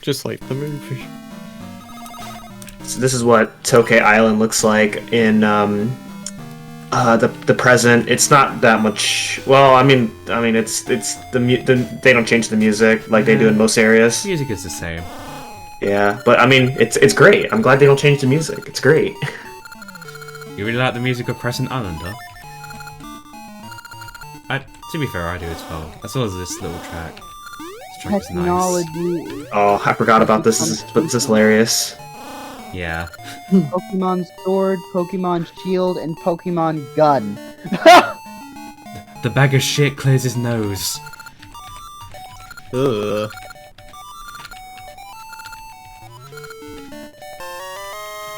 Just like the movie. So this is what Tokay Island looks like in the present. It's not that much. Well, I mean, it's they don't change the music like they do in most areas. Music is the same. Yeah, but I mean, it's great. I'm glad they don't change the music. It's great. You really like the music of Crescent Island, huh? To be fair, I do as well. As well as this little track. This track is nice. Oh, I forgot about this. This is hilarious. Yeah. Pokemon Sword, Pokemon Shield, and Pokemon Gun. The bag of shit clears his nose. Ugh.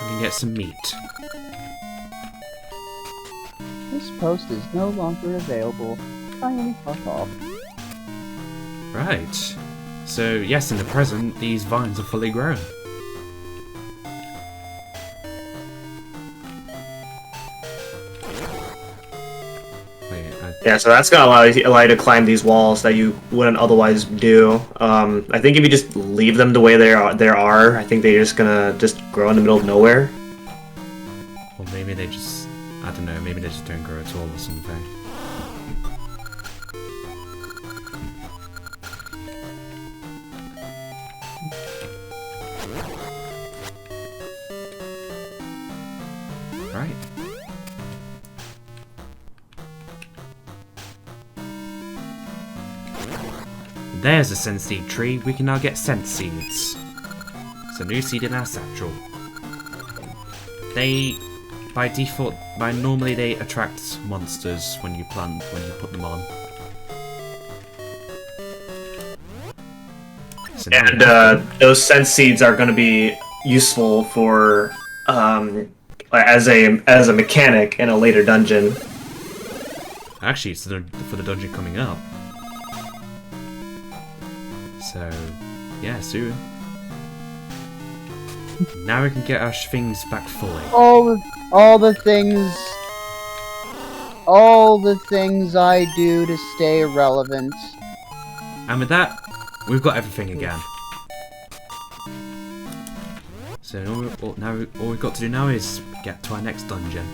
Let me get some meat. This post is no longer available. Finally, fuck off. Right. So, yes, in the present, these vines are fully grown. Yeah, so that's gonna allow you to climb these walls that you wouldn't otherwise do. I think if you just leave them the way they are, I think they're just gonna grow in the middle of nowhere. Or maybe they just, I don't know, maybe they just don't grow at all or something. Right. There's a sense seed tree. We can now get sense seeds. It's a new seed in our satchel. They, by default, normally they attract monsters when you put them on. So And those sense seeds are going to be useful for as a mechanic in a later dungeon. Actually, it's for the dungeon coming up. So, yeah, soon. Now we can get our things back fully. All the things I do to stay relevant. And with that, we've got everything again. So all we've got to do now is get to our next dungeon.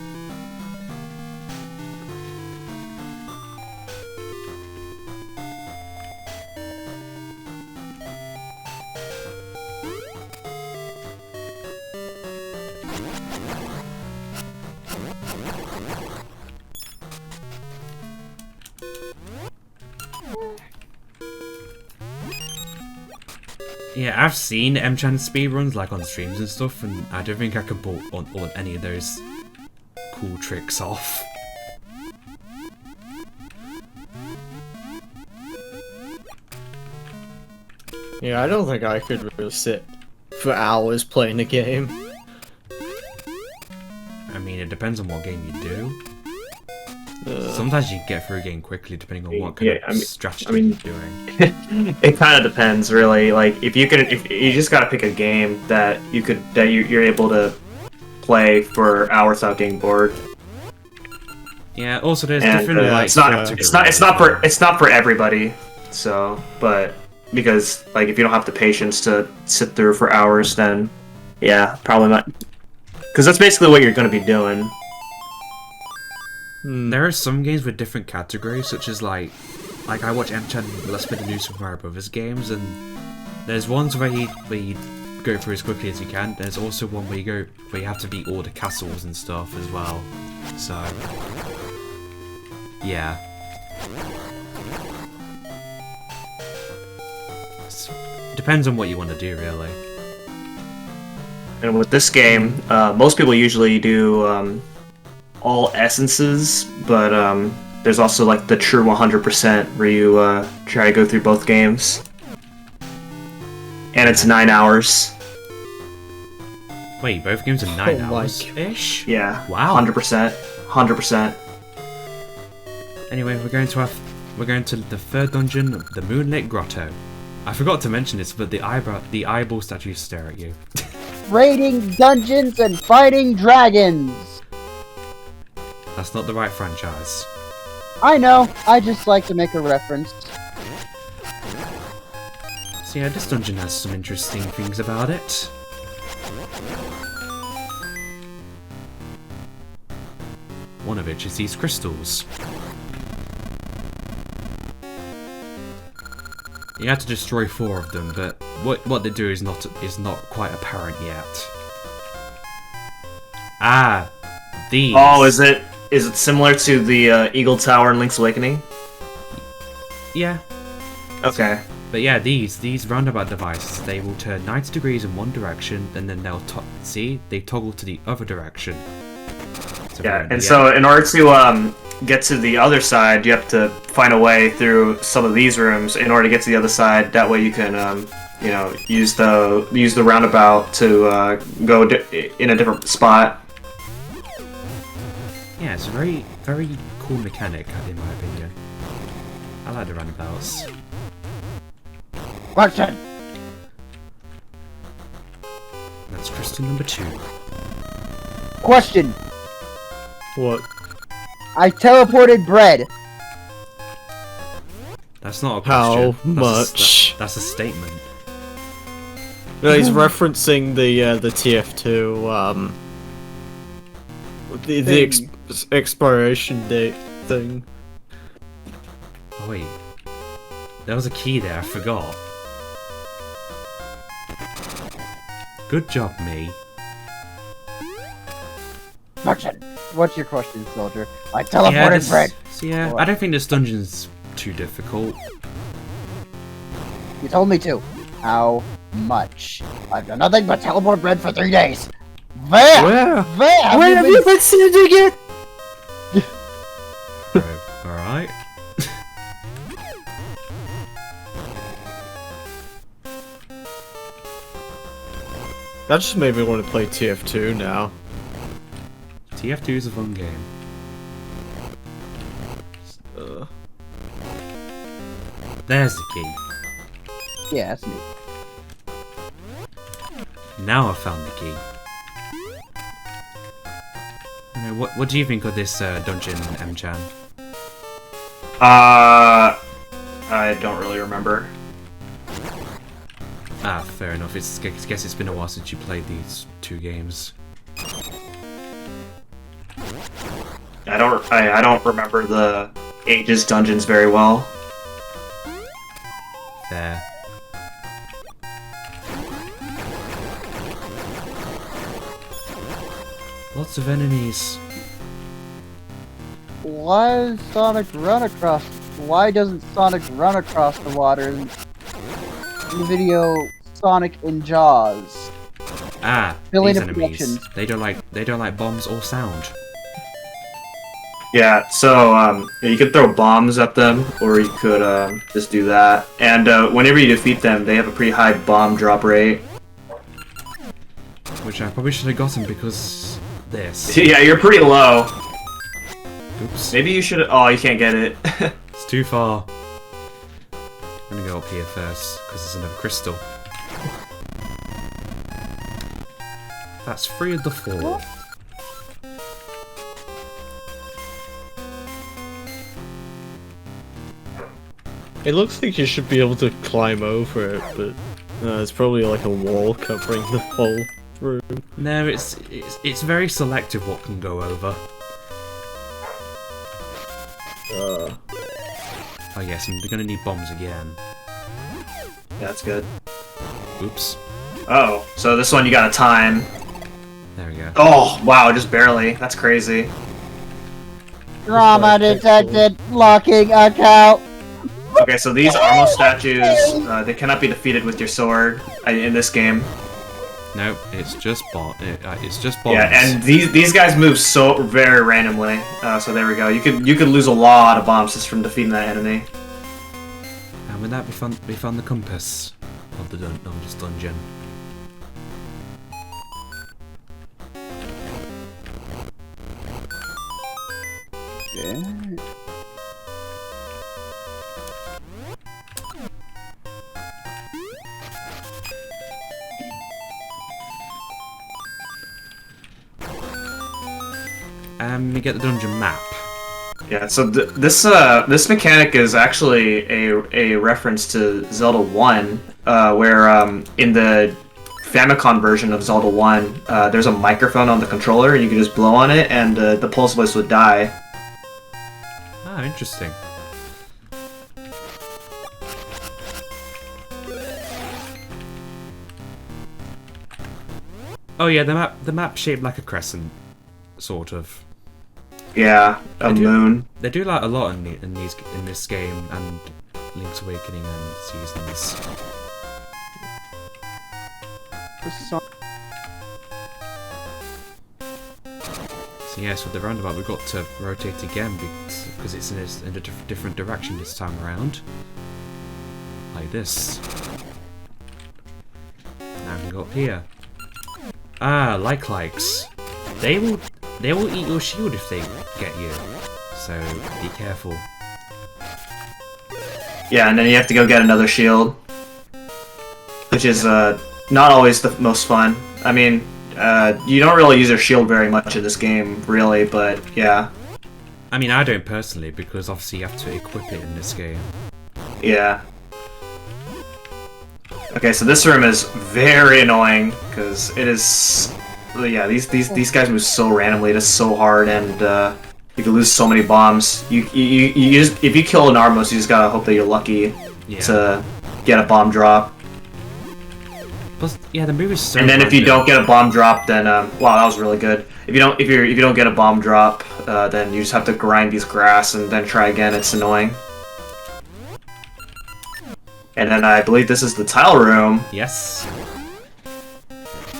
Yeah, I've seen M-Chan speedruns like on streams and stuff, and I don't think I could pull on any of those cool tricks off. Yeah, I don't think I could really sit for hours playing the game. I mean, it depends on what game you do. Sometimes you can get through a game quickly depending on what kind of strategy you're doing. It kind of depends, really. Like if you just gotta pick a game that you're able to play for hours without getting bored. Yeah. Also, there's different like it's not for everybody. So, but because like if you don't have the patience to sit through for hours, then yeah, probably not. Because that's basically what you're gonna be doing. There are some games with different categories, such as like I watch M-Chan Let's Play the new Super Mario Brothers games, and there's ones where you go through as quickly as you can. There's also one where you have to beat all the castles and stuff as well. So yeah, depends on what you want to do, really. And with this game, most people usually do all essences, but there's also like the true 100% where you try to go through both games. And it's 9 hours. Wait, both games are 9 hours-ish? Yeah. Wow. 100%. 100%. Anyway, we're going to the third dungeon, the Moonlit Grotto. I forgot to mention this, but the eyeball statues stare at you. Raiding dungeons and fighting dragons! That's not the right franchise. I know, I just like to make a reference. So yeah, this dungeon has some interesting things about it. One of which is these crystals. You have to destroy 4 of them, but what they do is not quite apparent yet. Ah, these. Oh, is it similar to the Eagle Tower in Link's Awakening? Yeah. Okay. But yeah, these roundabout devices, they will turn 90 degrees in one direction, and then they'll they toggle to the other direction. So Yeah, and so in order to get to the other side, you have to find a way through some of these rooms in order to get to the other side. That way you can, you know, use the roundabout to go in a different spot. Yeah, it's a very, very cool mechanic, in my opinion. I like the roundabouts. Question! That's crystal number 2. Question! What? I teleported bread. That's not a How question. much? That's a statement. No, he's referencing the TF2 the expiration date thing. Oh wait. There was a key there, I forgot. Good job, me. Question. What's your question, soldier? I teleported bread. So yeah, What? I don't think this dungeon's too difficult. You told me to. How much? I've done nothing but teleport bread for 3 days. Where? Where have you been sending it? Alright. That just made me want to play TF2 now. TF2 is a fun game. There's the key. Yeah, that's me. Now I found the key. What do you think of this dungeon, M-chan? I don't really remember. Ah, fair enough. I guess it's been a while since you played these 2 games. I don't remember the Ages dungeons very well. There. Lots of enemies. Why does Sonic run across? Why doesn't Sonic run across the water in the video Sonic in Jaws? Ah, Filling these up enemies. directions. They don't like bombs or sound. Yeah, so you could throw bombs at them, or you could just do that. And whenever you defeat them, they have a pretty high bomb drop rate. Which I probably should have gotten because this. Yeah, you're pretty low. Oops. Maybe you should. Oh, you can't get it. It's too far. I'm gonna go up here first, because there's another crystal. That's 3 of the 4. It looks like you should be able to climb over it, but it's probably like a wall covering the whole room. No, it's very selective what can go over. Oh yes, and they're gonna need bombs again. That's good. Oops. Oh, so this one you got a time. There we go. Oh, wow, just barely. That's crazy. Drama detected. Locking account. Okay, so these Armo statues, they cannot be defeated with your sword in this game. No, it's just it's just bombs. Yeah, and these guys move so very randomly. So there we go. You could lose a lot of bombs just from defeating that enemy. And with that, we found the compass of this dungeon. Yeah. We get the dungeon map. Yeah, so this mechanic is actually a reference to Zelda 1, where in the Famicom version of Zelda 1, there's a microphone on the controller, and you can just blow on it, and the pulse voice would die. Ah, interesting. Oh yeah, the map shaped like a crescent, sort of. Yeah, a moon. They do like a lot in this game and Link's Awakening and Seasons. So yes, with the roundabout we've got to rotate again because it's in a different direction this time around. Like this. Now we go up here. Ah, likes. They will eat your shield if they get you. So be careful. Yeah, and then you have to go get another shield, which is not always the most fun. I mean, you don't really use your shield very much in this game, really, but yeah. I mean, I don't personally, because obviously you have to equip it in this game. Yeah. Okay, so this room is very annoying because it is. Yeah, these guys move so randomly. It is so hard, and you can lose so many bombs. You just, if you kill an Armos, you just gotta hope that you're lucky to get a bomb drop. Plus, yeah, the move is so. And then if you don't get a bomb drop, then wow, that was really good. If you don't get a bomb drop, then you just have to grind these grass and then try again. It's annoying. And then I believe this is the tile room. Yes.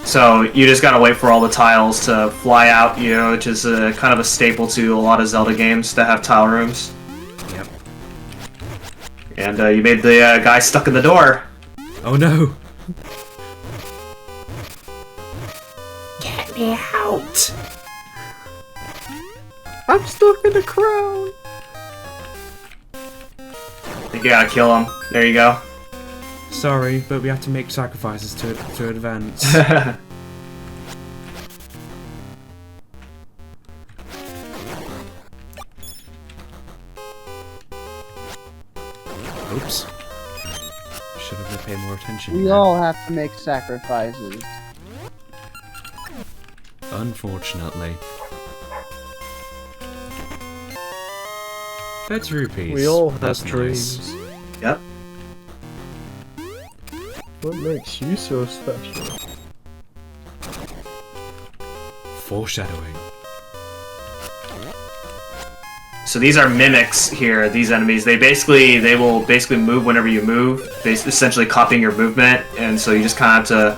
So you just gotta wait for all the tiles to fly out, you know, which is kind of a staple to a lot of Zelda games that have tile rooms. Yep. And you made the guy stuck in the door. Oh no! Get me out! I'm stuck in the crown. You gotta kill him. There you go. Sorry, but we have to make sacrifices to advance. Oops. Should have paid more attention. We all have to make sacrifices. Unfortunately. 30 rupees. We all have That's dreams. nice. Yep. What makes you so special? Foreshadowing. So these are mimics here. These enemies, they will basically move whenever you move. They essentially copying your movement, and so you just kind of have to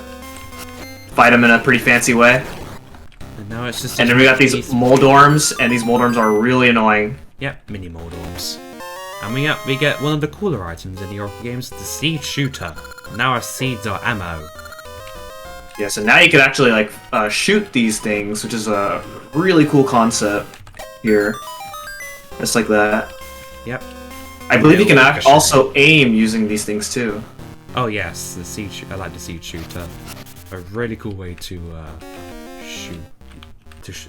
fight them in a pretty fancy way. And now it's just. And then we got these Moldorms, and these Moldorms are really annoying. Yep, mini Moldorms. And we get one of the cooler items in the Oracle games, the Seed Shooter. Now our seeds are ammo. Yeah, so now you can actually like shoot these things, which is a really cool concept here. Just like that. Yep. I believe you can also aim using these things too. Oh yes, the seed. I like the Seed Shooter. A really cool way to shoot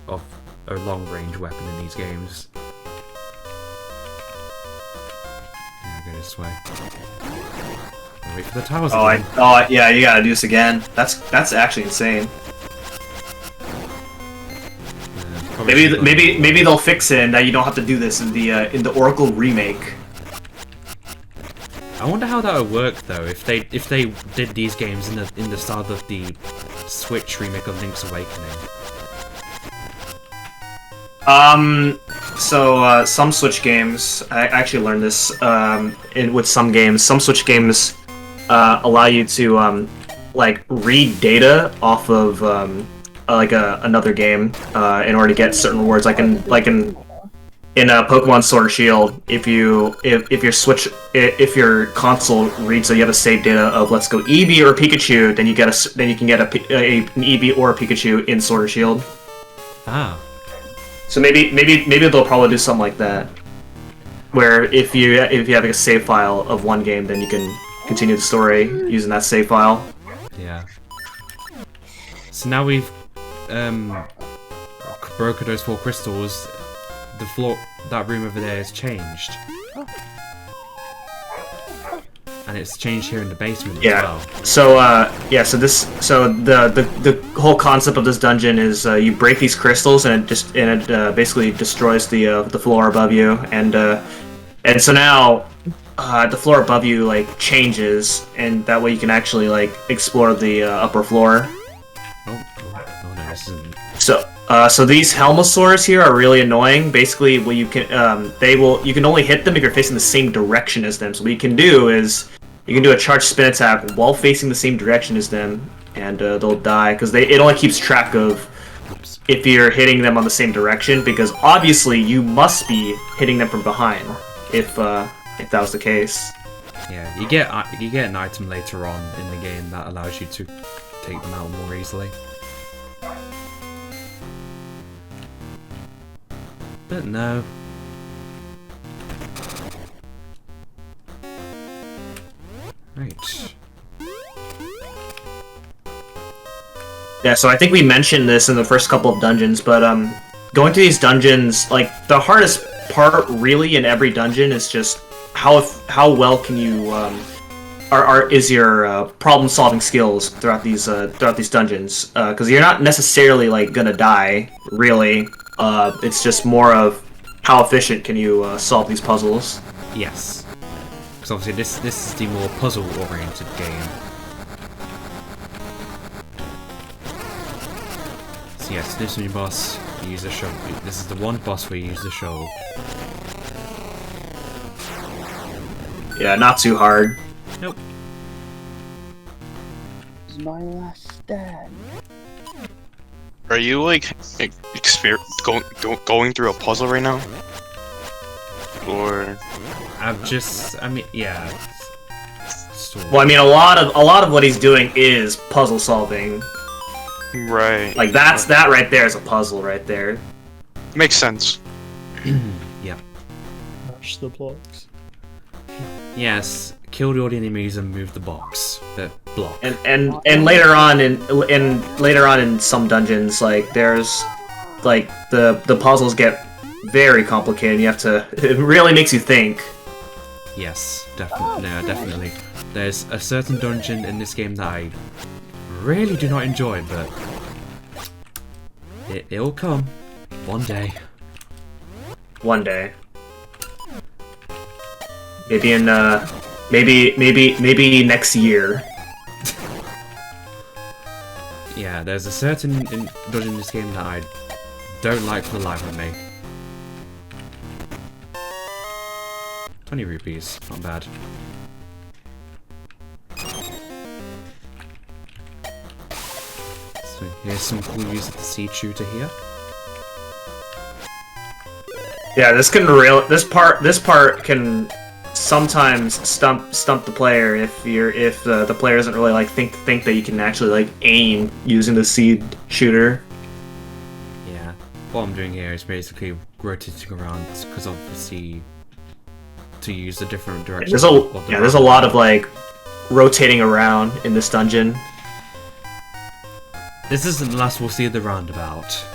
off a long-range weapon in these games. Go this way. Wait for the towers. Yeah, you gotta do this again. That's actually insane. Maybe they'll fix it and that you don't have to do this in the Oracle remake. I wonder how that would work though if they did these games in the style of the Switch remake of Link's Awakening. So some Switch games, I actually learned this with some games. Some Switch games allow you to like read data off of another game in order to get certain rewards. Like in Pokemon Sword and Shield, if your console reads that you have a save data of, let's go, Eevee or Pikachu, then you can get an Eevee or a Pikachu in Sword and Shield. Ah. So maybe they'll probably do something like that, where if you have like a save file of one game, then you can continue the story using that save file. Yeah. So now we've broken those 4 crystals. the floor, that room over there has changed. And it's changed here in the basement as well. So the whole concept of this dungeon is you break these crystals and it basically destroys the floor above you, and so now the floor above you like changes, and that way you can actually like explore the upper floor. Oh no, this isn't. So these Helmosaurs here are really annoying. Basically, what you can you can only hit them if you're facing the same direction as them. So what you can do is you can do a charged spin attack while facing the same direction as them, and they'll die because it only keeps track of if you're hitting them on the same direction. Because obviously you must be hitting them from behind if that was the case. Yeah, you get an item later on in the game that allows you to take them out more easily. But no. Right. Yeah, so I think we mentioned this in the first couple of dungeons, but going to these dungeons, like the hardest part really in every dungeon is just how well can you is your problem-solving skills throughout these dungeons, because you're not necessarily like gonna die really. It's just more of how efficient can you solve these puzzles. Yes, because obviously this is the more puzzle-oriented game. So yes, this new boss, you use the shovel. This is the one boss where you use the shovel. Yeah, not too hard. Nope. This is my last stand. Are you like going through a puzzle right now? Or yeah. Well, I mean, a lot of what he's doing is puzzle solving. right? Like that right there is a puzzle right there. Makes sense. Yeah. Mash the blocks. Yes, kill all the enemies and move the box. The block. And later on in some dungeons, like there's like the puzzles get very complicated. You have to. It really makes you think. Yes, definitely. No, definitely. There's a certain dungeon in this game that I really do not enjoy, but it'll come one day. One day. Maybe in maybe next year. Yeah, there's a certain dungeon in this game that I don't like for the life of me. 20 rupees, not bad. So here's some cool use of the seed shooter here. Yeah, this part can sometimes stump the player if the player doesn't really like think that you can actually like aim using the seed shooter. Yeah, what I'm doing here is basically rotating around because obviously to use the different directions. There's a lot of like rotating around in this dungeon. This isn't the last we'll see of the roundabout.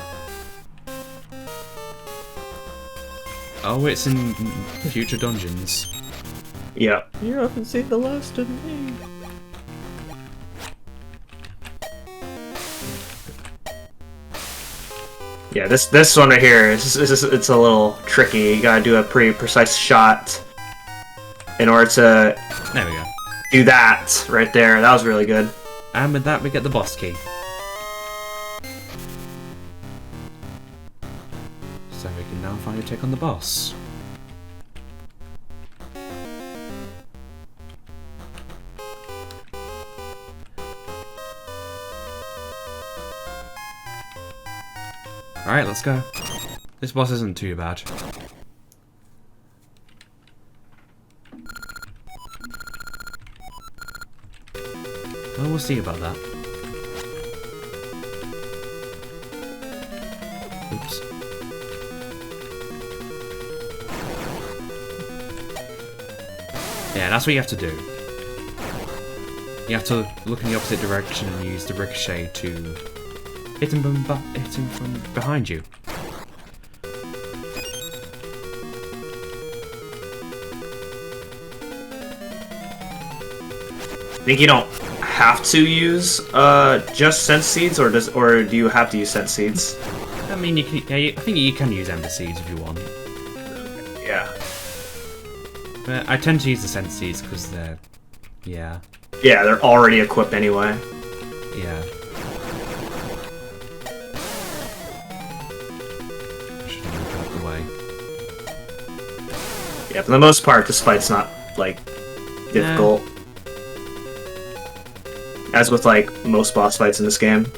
Oh, it's in future dungeons. Yeah. You haven't seen the last of me. Yeah, this one right here, it's a little tricky. You gotta do a pretty precise shot in order to There we go. do that right there. That was really good. And with that, we get the boss key. So we can now finally take on the boss. Alright, let's go. This boss isn't too bad. Well, we'll see about that. Oops. Yeah, that's what you have to do. You have to look in the opposite direction and use the ricochet to hit him from behind you. think you don't have to use just sense seeds, or do you have to use sense seeds? I mean, you can. Yeah, I think you can use Ember Seeds if you want. Yeah. But I tend to use the Sense Seeds because they're. Yeah. Yeah, they're already equipped anyway. Yeah. Should have moved out the way. Yeah, for the most part, this fight's not, like, difficult. As with, like, most boss fights in this game.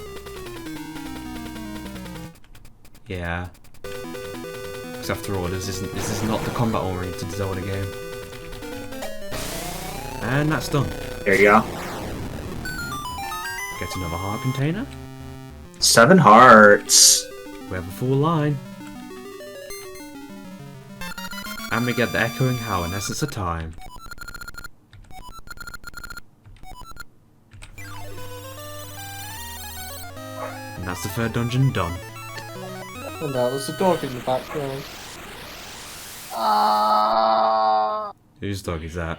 Yeah. Because after all, this is not the combat-oriented Zelda game. And that's done. There you go. Get another heart container. 7 hearts. We have a full line. And we get the echoing howl in essence of time. And that's the third dungeon done. And now there's a dog in the background. Whose dog is that?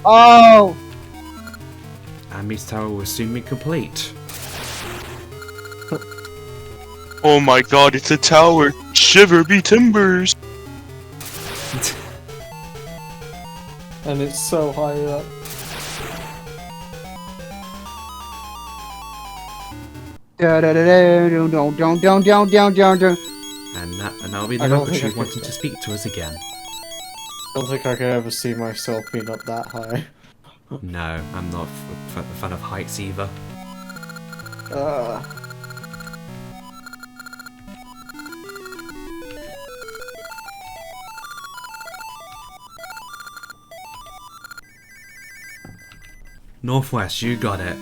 Oh! Amy's tower will soon be complete. Oh my god, it's a tower! Shiver be timbers! And it's so high up. Da da da da down down down down down down down. And that'll be the I don't number think I she could- wanted to speak to us again. I don't think I could ever see myself being up that high. No, I'm not a fan of heights either. Northwest, you got it.